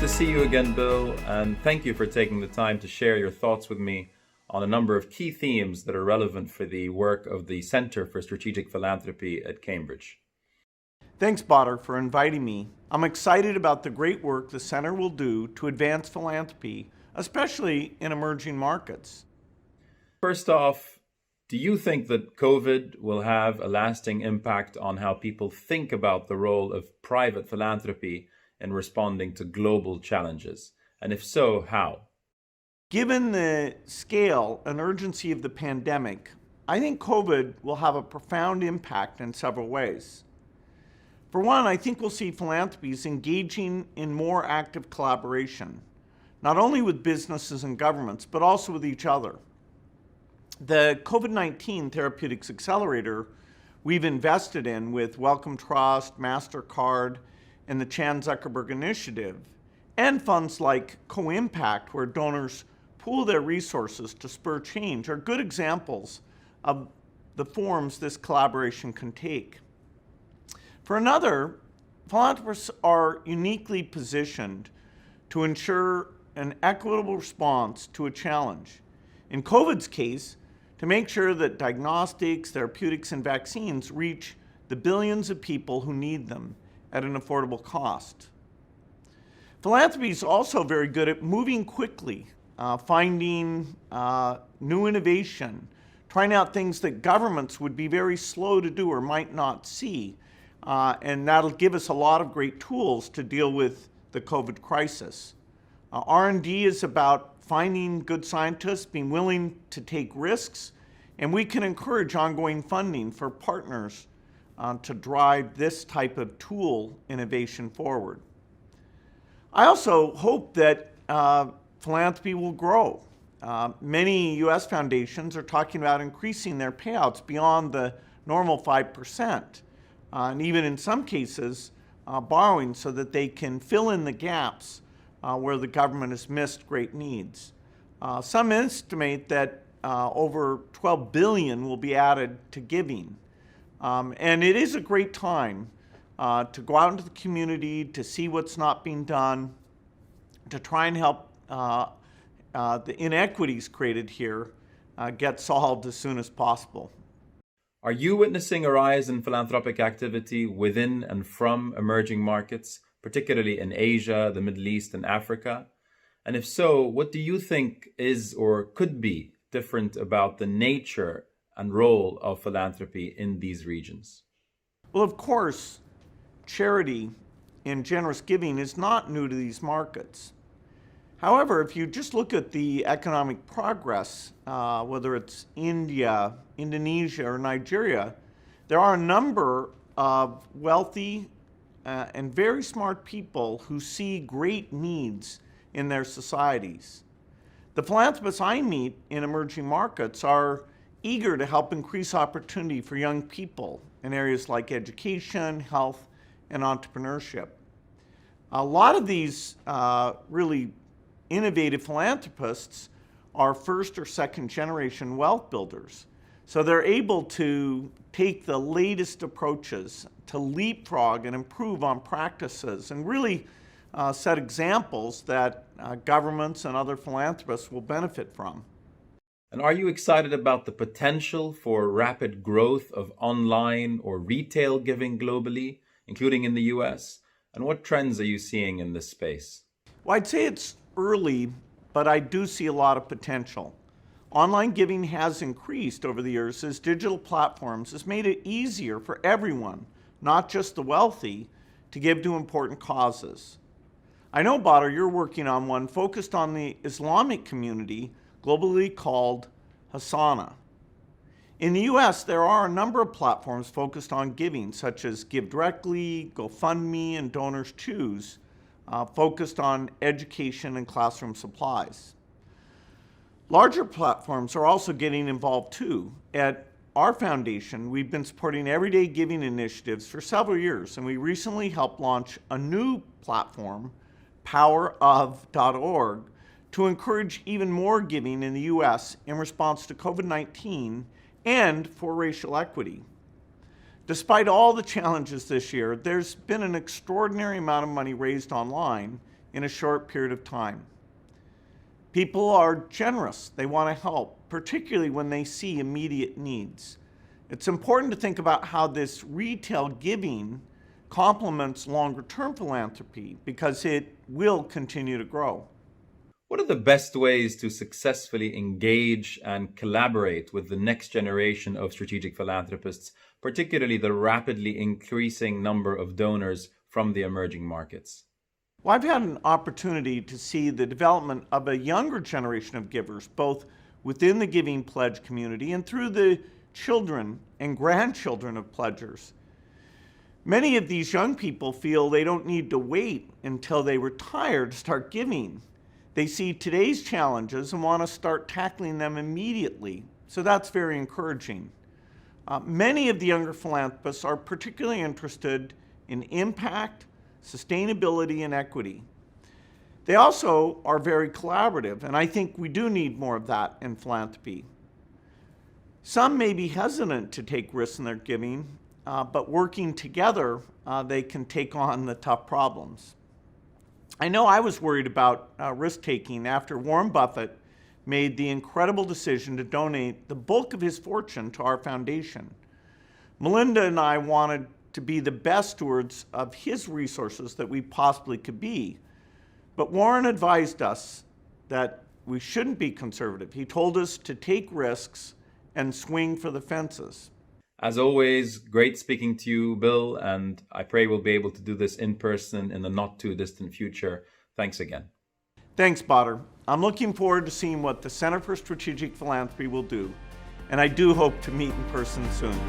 see you again, Bill, and thank you for taking the time to share your thoughts with me on a number of key themes that are relevant for the work of the Center for Strategic Philanthropy at Cambridge. Thanks, Badr, for inviting me. I'm excited about the great work the Center will do to advance philanthropy, especially in emerging markets. First off, do you think that COVID will have a lasting impact on how people think about the role of private philanthropy in responding to global challenges? And if so, how? Given the scale and urgency of the pandemic, I think COVID will have a profound impact in several ways. For one, I think we'll see philanthropies engaging in more active collaboration, not only with businesses and governments, but also with each other. The COVID-19 Therapeutics Accelerator we've invested in with Wellcome Trust, MasterCard, and the Chan Zuckerberg Initiative, and funds like Co-Impact, where donors pool their resources to spur change, are good examples of the forms this collaboration can take. For another, philanthropists are uniquely positioned to ensure an equitable response to a challenge. In COVID's case, to make sure that diagnostics, therapeutics, and vaccines reach the billions of people who need them at an affordable cost. Philanthropy is also very good at moving quickly, finding new innovation, trying out things that governments would be very slow to do or might not see. And that'll give us a lot of great tools to deal with the COVID crisis. R&D is about finding good scientists, being willing to take risks, and we can encourage ongoing funding for partners to drive this type of tool innovation forward. I also hope that philanthropy will grow. Many US foundations are talking about increasing their payouts beyond the normal 5%, and even in some cases, borrowing so that they can fill in the gaps where the government has missed great needs. Some estimate that over 12 billion will be added to giving. And it is a great time to go out into the community, to see what's not being done, to try and help the inequities created here get solved as soon as possible. Are you witnessing a rise in philanthropic activity within and from emerging markets, particularly in Asia, the Middle East, and Africa? And if so, what do you think is or could be different about the nature and role of philanthropy in these regions? Well, of course, charity and generous giving is not new to these markets. However, if you just look at the economic progress, whether it's India, Indonesia, or Nigeria, there are a number of wealthy and very smart people who see great needs in their societies. The philanthropists I meet in emerging markets are eager to help increase opportunity for young people in areas like education, health, and entrepreneurship. A lot of these really innovative philanthropists are first or second generation wealth builders. So they're able to take the latest approaches to leapfrog and improve on practices and really set examples that governments and other philanthropists will benefit from. And are you excited about the potential for rapid growth of online or retail giving globally, including in the US? And what trends are you seeing in this space? Well, I'd say it's early, but I do see a lot of potential. Online giving has increased over the years as digital platforms has made it easier for everyone, not just the wealthy, to give to important causes. I know, Badr, you're working on one focused on the Islamic community, globally called Hasana. In the US, there are a number of platforms focused on giving, such as Give Directly, GoFundMe, and Donors Choose, focused on education and classroom supplies. Larger platforms are also getting involved too. At our foundation, we've been supporting everyday giving initiatives for several years, and we recently helped launch a new platform, powerof.org, to encourage even more giving in the US in response to COVID-19 and for racial equity. Despite all the challenges this year, there's been an extraordinary amount of money raised online in a short period of time. People are generous. They want to help, particularly when they see immediate needs. It's important to think about how this retail giving complements longer-term philanthropy because it will continue to grow. What are the best ways to successfully engage and collaborate with the next generation of strategic philanthropists, particularly the rapidly increasing number of donors from the emerging markets? Well, I've had an opportunity to see the development of a younger generation of givers, both within the Giving Pledge community and through the children and grandchildren of pledgers. Many of these young people feel they don't need to wait until they retire to start giving. They see today's challenges and want to start tackling them immediately. So that's very encouraging. Many of the younger philanthropists are particularly interested in impact, sustainability, and equity. They also are very collaborative, and I think we do need more of that in philanthropy. Some may be hesitant to take risks in their giving, but working together, they can take on the tough problems. I know I was worried about risk-taking after Warren Buffett made the incredible decision to donate the bulk of his fortune to our foundation. Melinda and I wanted to be the best stewards of his resources that we possibly could be. But Warren advised us that we shouldn't be conservative. He told us to take risks and swing for the fences. As always, great speaking to you, Bill, and I pray we'll be able to do this in person in the not too distant future. Thanks again. Thanks, Badr. I'm looking forward to seeing what the Center for Strategic Philanthropy will do, and I do hope to meet in person soon.